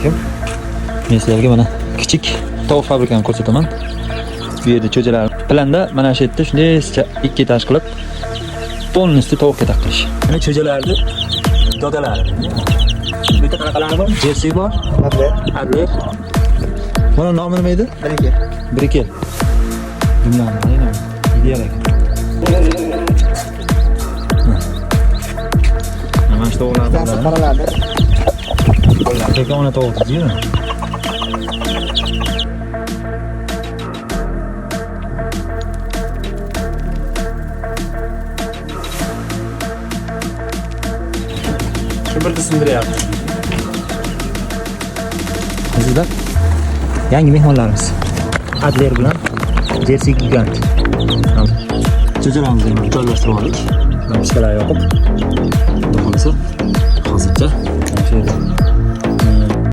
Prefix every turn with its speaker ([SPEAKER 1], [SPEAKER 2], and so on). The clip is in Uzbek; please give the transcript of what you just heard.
[SPEAKER 1] alaykum. Men sizlarga mana kichik tovuq fabrikani ko'rsataman. Bu yerda cho'jalar planda mana shu yerda shunday ikki etaj qilib polностью tovuqga taqirish. Mana cho'jalarni dodalari. Bu yerda qanaqalari bor? Jersey bor, Adler. Mana nomi nima edi? Brikel. Jumlani, ideal ekan. Mana shu tovuqlar. Tekona tovuq deymi?
[SPEAKER 2] Kimlarni sindiryapti?
[SPEAKER 1] Azizlar, yangi mehmonlarimiz Adler bilan Jersey Gigant. Cho'jalarimizni joylashtirib oldik. Namishkalar yoqib. Xudo xolasa hozircha